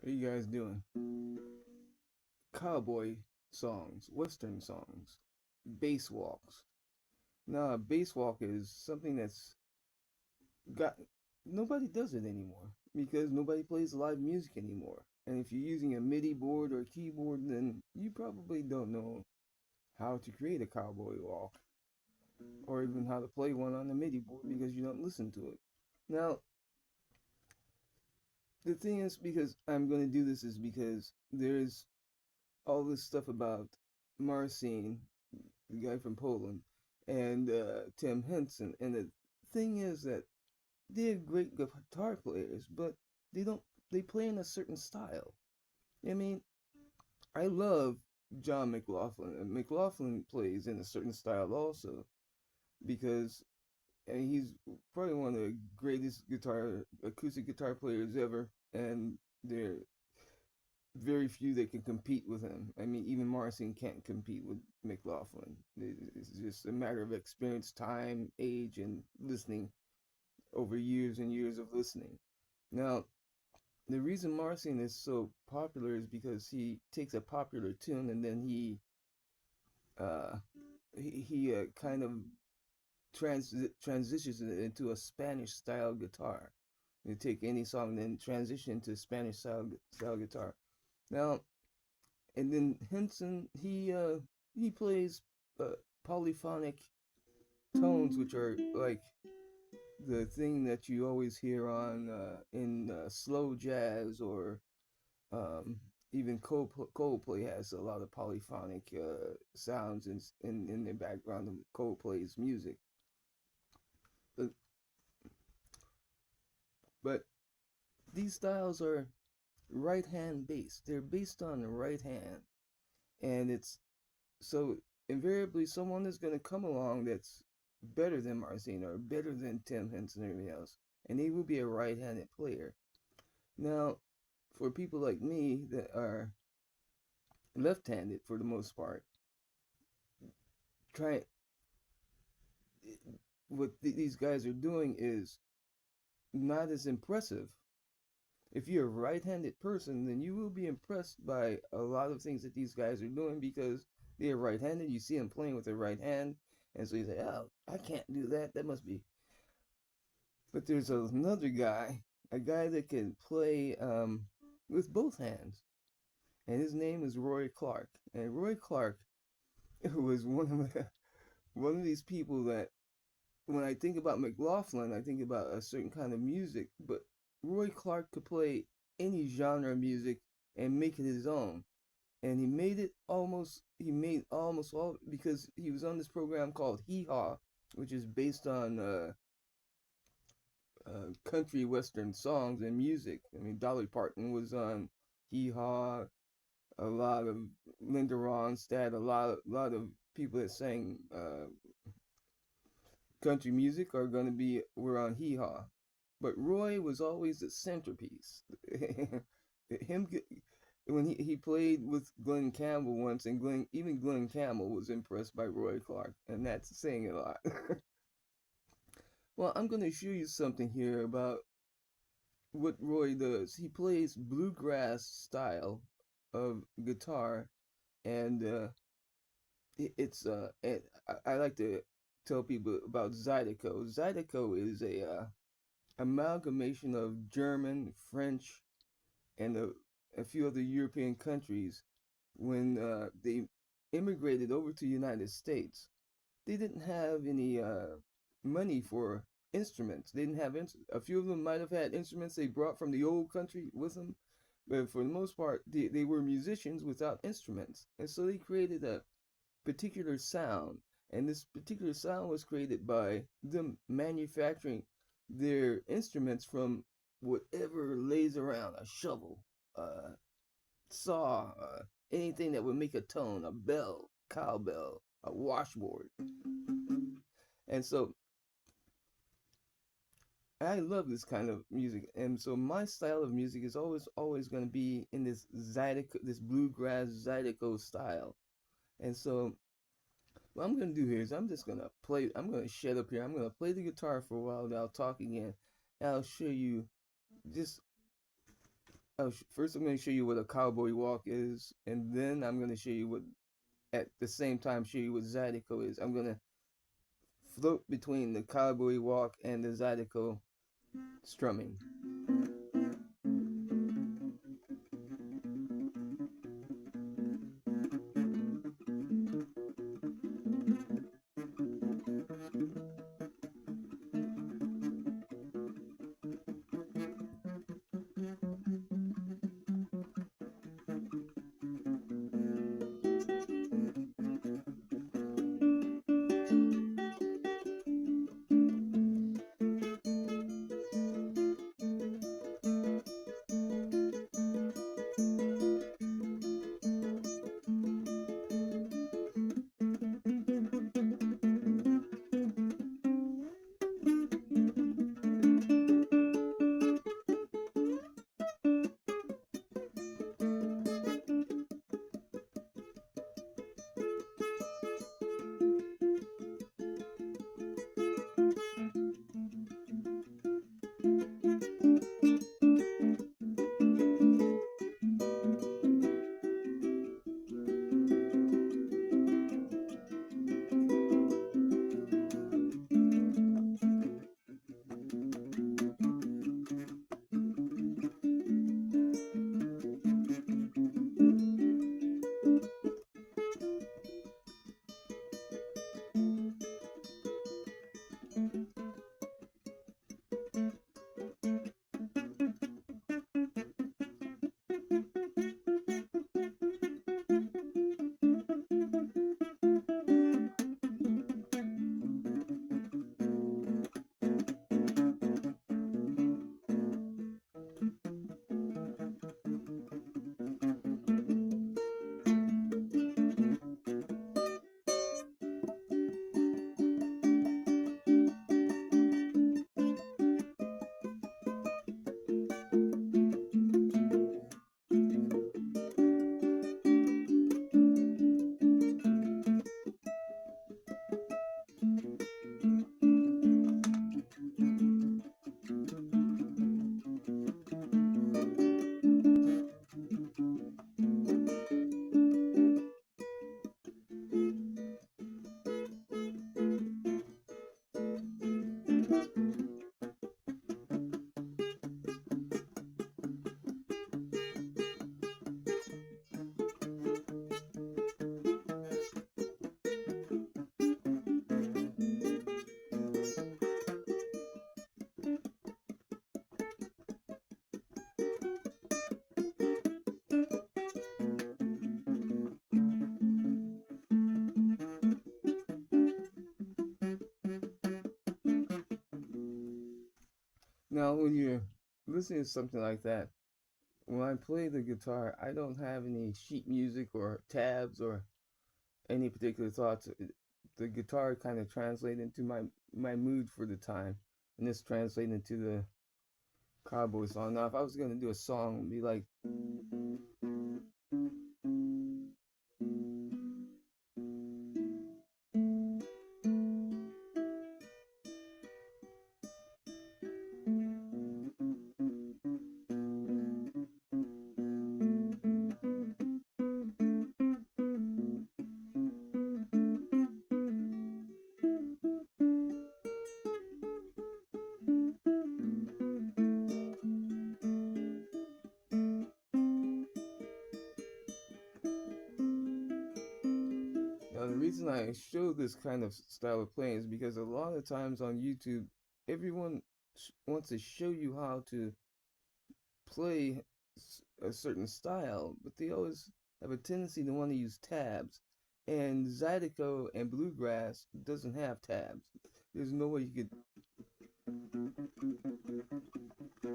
How you guys doing? Cowboy songs, western songs, bass walks. Now, a bass walk is something that's got nobody does it anymore because nobody plays live music anymore. And if you're using a MIDI board or keyboard, then you probably don't know how to create a cowboy walk or even how to play one on the MIDI board because you don't listen to it. Now, the thing is, because I'm going to do this, is because there's all this stuff about Marcin, the guy from Poland, and Tim Henson. And the thing is that they're great guitar players, but they don't. They play in a certain style. I mean, I love John McLaughlin, and McLaughlin plays in a certain style also because and he's probably one of the greatest guitar acoustic guitar players ever, and there very few that can compete with him. I mean, even Marcin can't compete with McLaughlin. It's just a matter of experience, time, age, and listening over years and years of listening. Now, the reason Marcin is so popular is because he takes a popular tune and then uh, he kind of transitions it into a Spanish style guitar. You take any song and then transition to Spanish style guitar. Now, and then Henson he plays polyphonic tones, which are like the thing that you always hear on in slow jazz or um, even Coldplay has a lot of polyphonic sounds in the background of Coldplay's music. But, but these styles are right hand based. They're based on the right hand, and it's so invariably someone is going to come along that's better than Marcin or better than Tim Henson or everything else, and they will be a right-handed player. Now, for people like me that are left-handed for the most part, try what these guys are doing is not as impressive. If you're a right-handed person, then you will be impressed by a lot of things that these guys are doing because they're right-handed. You see them playing with their right hand, and so you say, "Oh, I can't do that. That must be." But there's another guy, a guy that can play with both hands, and his name is Roy Clark. And Roy Clark was one of these people that when I think about McLaughlin, I think about a certain kind of music, but Roy Clark could play any genre of music and make it his own. And he made almost all because he was on this program called Hee Haw, which is based on country western songs and music. I mean, Dolly Parton was on Hee Haw, a lot of Linda Ronstadt, a lot of people that sang country music are going to be were on Hee Haw. But Roy was always the centerpiece. Him when he played with Glenn Campbell once, and Glenn Campbell was impressed by Roy Clark, and that's saying a lot. Well, I'm going to show you something here about what Roy does. He plays bluegrass style of guitar, and it's I like to tell people about Zydeco. Zydeco is a amalgamation of German, French, and a few other European countries. When they immigrated over to the United States, they didn't have any money for instruments. They didn't have a few of them might have had instruments they brought from the old country with them, but for the most part, they were musicians without instruments, and so they created a particular sound. And this particular sound was created by them manufacturing their instruments from whatever lays around a shovel, a saw, anything that would make a tone, a bell, cowbell, a washboard. And so I love this kind of music, and so my style of music is always going to be in this zydeco, this bluegrass zydeco style. And so what I'm gonna do here is I'm just gonna play. I'm gonna shut up here. I'm gonna play the guitar for a while. Then I'll talk again, and I'll show you just First, I'm going to show you what a cowboy walk is, and then I'm going to show you what, at the same time, show you what Zydeco is. I'm going to float between the cowboy walk and the Zydeco strumming. Now, when you're listening to something like that, when I play the guitar, I don't have any sheet music or tabs or any particular thoughts. The guitar kind of translates into my mood for the time, and this translates into the cowboy song. Now, if I was gonna do a song, it'd be like, now the reason I show this kind of style of playing is because a lot of times on YouTube, everyone wants to show you how to play a certain style, but they always have a tendency to want to use tabs. And Zydeco and Bluegrass doesn't have tabs. There's no way you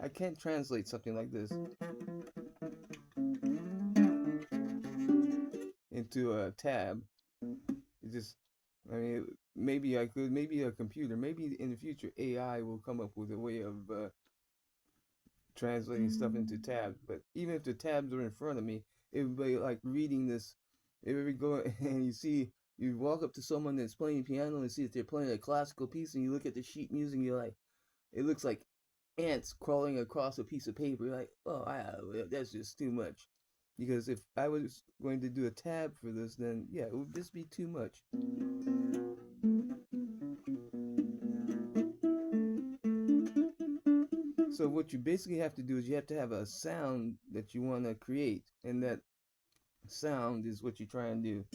I can't translate something like this into a tab. It just, I mean, maybe I could, maybe a computer, maybe in the future AI will come up with a way of translating stuff into tabs. But even if the tabs are in front of me, it would be like reading this. If you go and you walk up to someone that's playing piano and see that they're playing a classical piece, and you look at the sheet music, and you're like, it looks like ants crawling across a piece of paper. Like, oh, that's just too much. Because if I was going to do a tab for this, then yeah, it would just be too much. So what you basically have to do is you have to have a sound that you want to create, and that sound is what you try and do.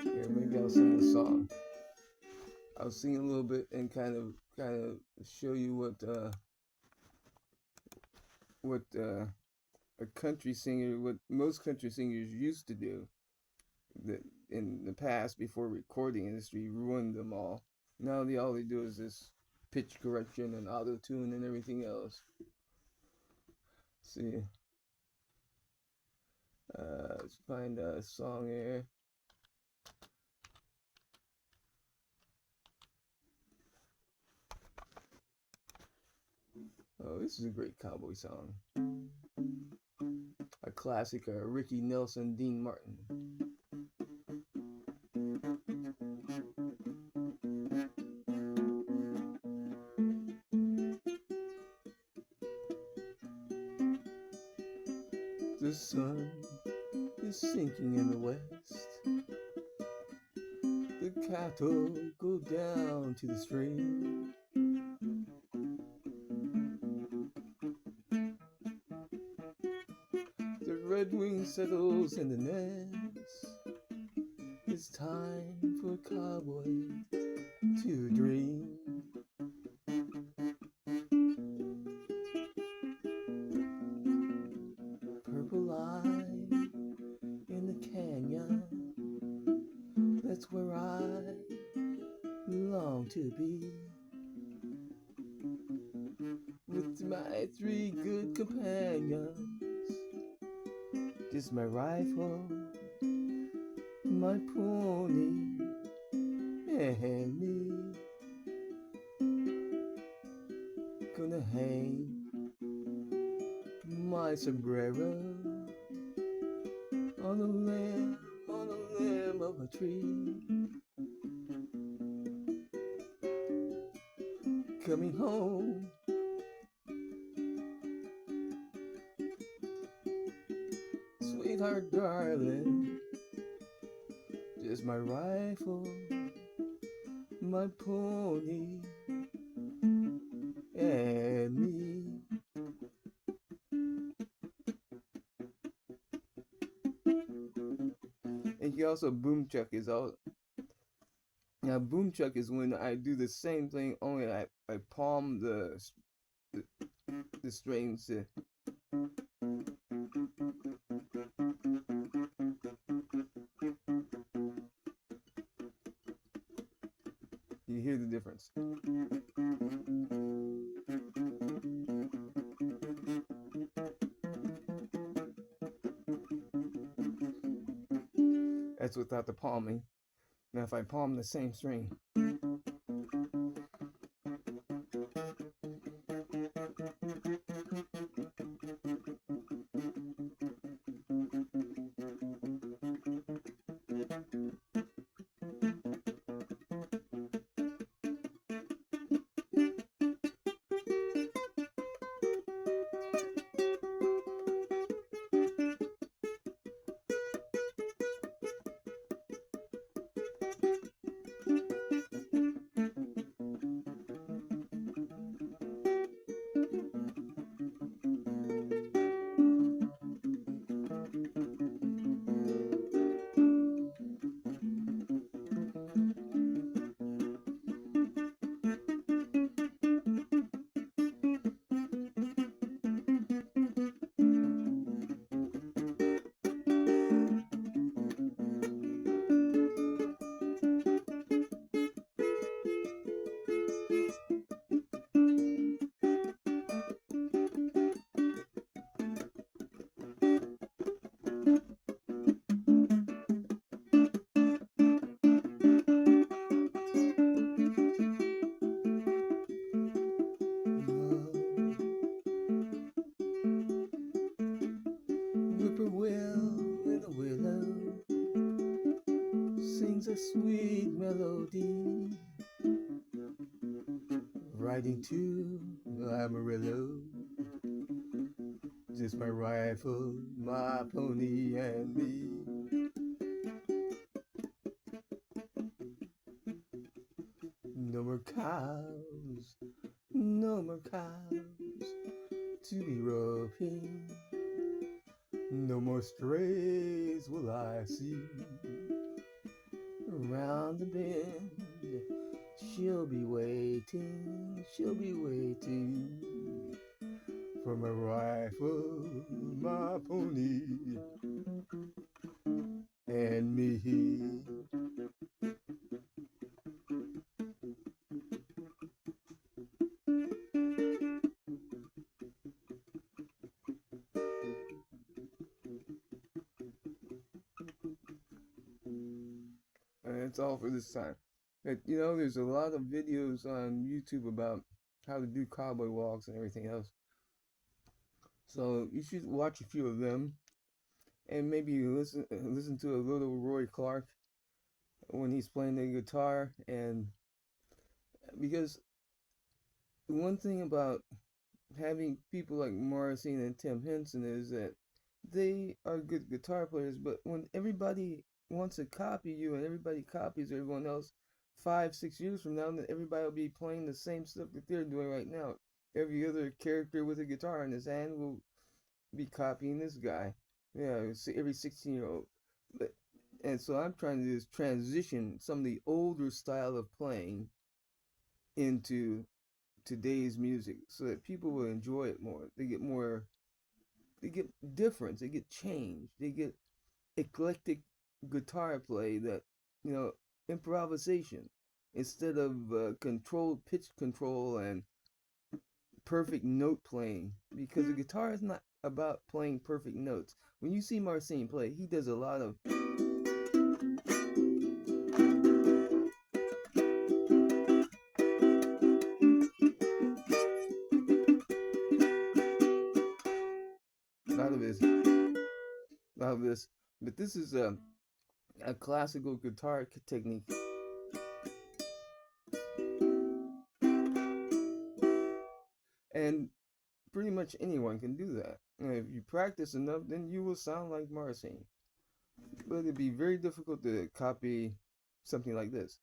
Here, maybe I'll sing a song. I'll sing a little bit and kind of show you what a country singer, what most country singers used to do. That in the past, before recording industry ruined them all. Now all they do is this pitch correction and auto tune and everything else. Let's see, let's find a song here. Oh, this is a great cowboy song. A classic, Ricky Nelson, Dean Martin. The sun is sinking in the west. The cattle go down to the stream. The redwing settles in the nest. It's time for a cowboy to dream. Purple light in the canyon, that's where I long to be. With my 3 good companions, just my rifle, my pony, and me. Gonna hang my sombrero on a limb of a tree. Coming home, sweetheart darling, just my rifle, my pony, and me. And he also boom chuck is all. Now boom chuck is when I do the same thing, only I palm the strings to. You hear the difference. That's without the palming. Now if I palm the same string. a sweet melody, riding to Amarillo. Just my rifle, my pony, and me. No more cows, no more cows to be roping. No more strays will I see. Around the bend, she'll be waiting for my rifle, my pony, and me. And that's all for this time. There's a lot of videos on YouTube about how to do cowboy walks and everything else. So you should watch a few of them and maybe listen to a little Roy Clark when he's playing the guitar. And because one thing about having people like Marcin and Tim Henson is that they are good guitar players, but when everybody wants to copy you and everybody copies everyone else, 5, 6 years from now, then everybody will be playing the same stuff that they're doing right now. Every other character with a guitar in his hand will be copying this guy. Yeah, every 16-year-old. And so I'm trying to do is transition some of the older style of playing into today's music so that people will enjoy it more. They get difference, they get change, they get eclectic guitar play that, improvisation instead of controlled pitch control and perfect note playing, because the guitar is not about playing perfect notes. When you see Marcin play, he does a lot of lot of this, but this is a classical guitar technique. And pretty much anyone can do that. And if you practice enough, then you will sound like Marcin. But it'd be very difficult to copy something like this.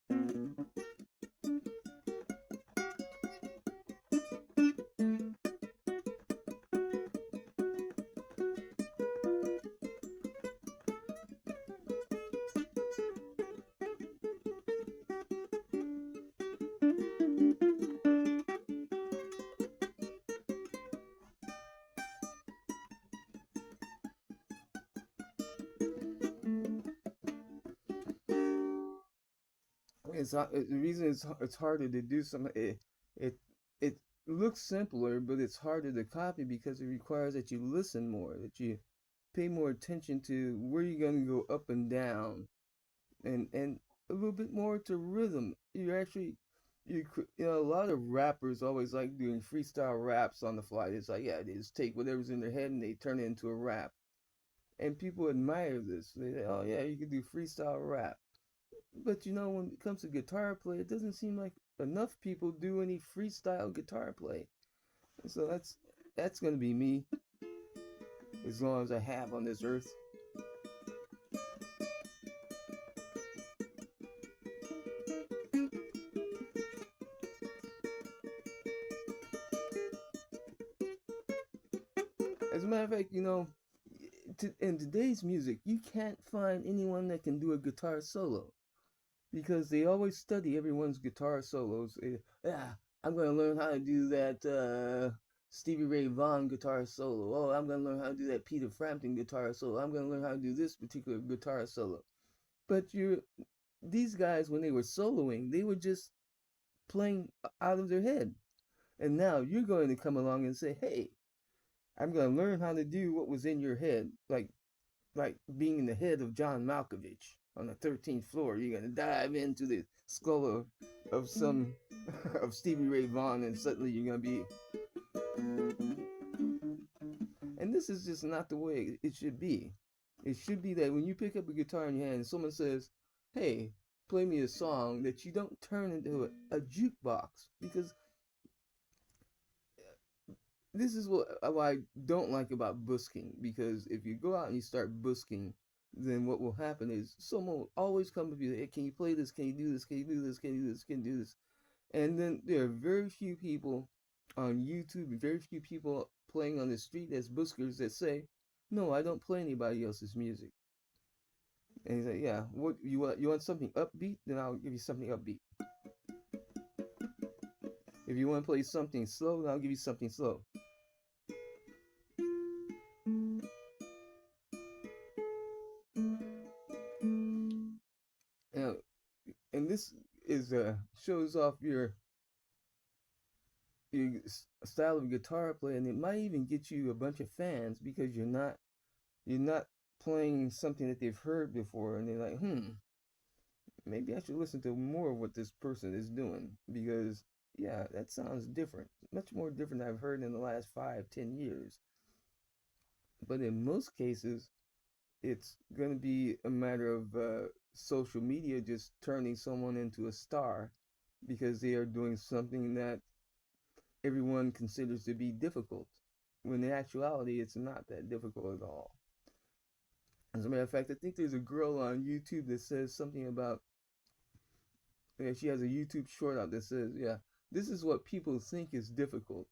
The reason it's harder to do it looks simpler, but it's harder to copy because it requires that you listen more, that you pay more attention to where you're going to go up and down, and a little bit more to rhythm. A lot of rappers always like doing freestyle raps on the fly. It's like, yeah, they just take whatever's in their head and they turn it into a rap, and people admire this. They say, oh yeah, you can do freestyle rap. But when it comes to guitar play, it doesn't seem like enough people do any freestyle guitar play. And so that's gonna be me as long as I have on this earth. As a matter of fact, in today's music, you can't find anyone that can do a guitar solo, because they always study everyone's guitar solos. Yeah, I'm gonna learn how to do that Stevie Ray Vaughan guitar solo. Oh, I'm gonna learn how to do that Peter Frampton guitar solo. I'm gonna learn how to do this particular guitar solo. But these guys, when they were soloing, they were just playing out of their head. And now you're going to come along and say, hey, I'm gonna learn how to do what was in your head, like being in the head of John Malkovich on the 13th floor. You're gonna dive into the skull of some of Stevie Ray Vaughan, and suddenly you're gonna be. And this is just not the way it should be. It should be that when you pick up a guitar in your hand, and someone says, "Hey, play me a song that you don't turn into a jukebox, because this is what I don't like about busking. Because if you go out and you start busking, then what will happen is someone will always come to you. Hey, can you play this? Can you do this? Can you do this? Can you do this? Can you do this? And then there are very few people on YouTube, very few people playing on the street as buskers that say, "No, I don't play anybody else's music." And he's like, "Yeah, what you want? You want something upbeat? Then I'll give you something upbeat. If you want to play something slow, then I'll give you something slow." Now, and this is shows off your style of guitar play, and it might even get you a bunch of fans because you're not playing something that they've heard before, and they're like, maybe I should listen to more of what this person is doing, because yeah, that sounds different, much more different than I've heard in the last 5, 10 years. But in most cases, it's going to be a matter of social media just turning someone into a star because they are doing something that everyone considers to be difficult, when in actuality it's not that difficult at all. As a matter of fact, I think there's a girl on YouTube that says something about, yeah, she has a YouTube short out that says, yeah, this is what people think is difficult.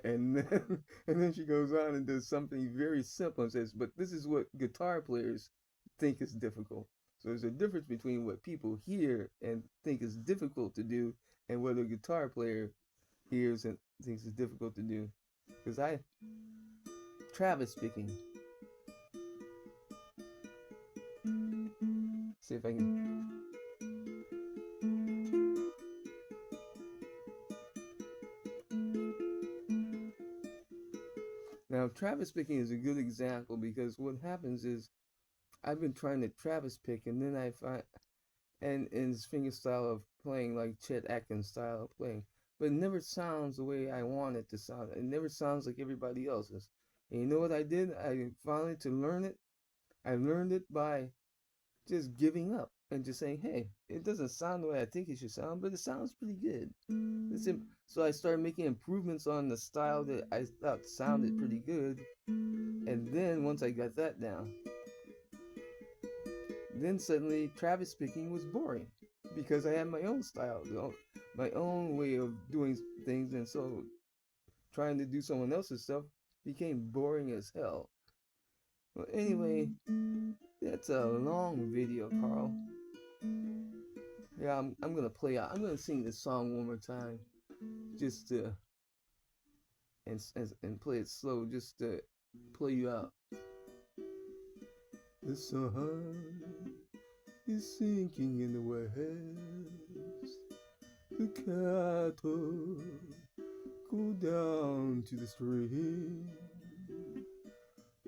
And then, and then she goes on and does something very simple and says, but this is what guitar players think is difficult. So there's a difference between what people hear and think is difficult to do and what a guitar player hears and thinks is difficult to do. Because Travis speaking. See if I can. Now, Travis picking is a good example, because what happens is I've been trying to Travis pick, and then I find, and in his finger style of playing, like Chet Atkins style of playing, but it never sounds the way I want it to sound. It never sounds like everybody else's. And you know what I did? I finally, to learn it, I learned it by just giving up and just saying, hey, it doesn't sound the way I think it should sound, but it sounds pretty good. So I started making improvements on the style that I thought sounded pretty good. And then once I got that down, then suddenly Travis picking was boring, because I had my own style, my own way of doing things. And so trying to do someone else's stuff became boring as hell. Well, anyway, that's a long video, Carl. Yeah, I'm gonna play out. I'm gonna sing this song one more time, just to and play it slow, just to play you out. The sun is sinking in the west. The cattle go down to the stream.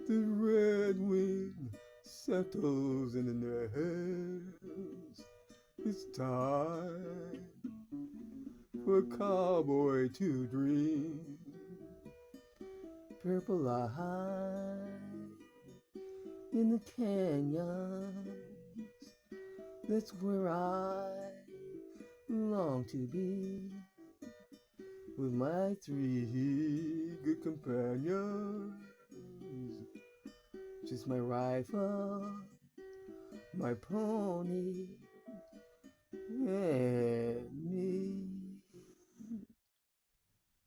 The red wind settles in the nest. It's time for a cowboy to dream. Purple light in the canyons, that's where I long to be, with my 3 good companions. Just my rifle, my pony, and me.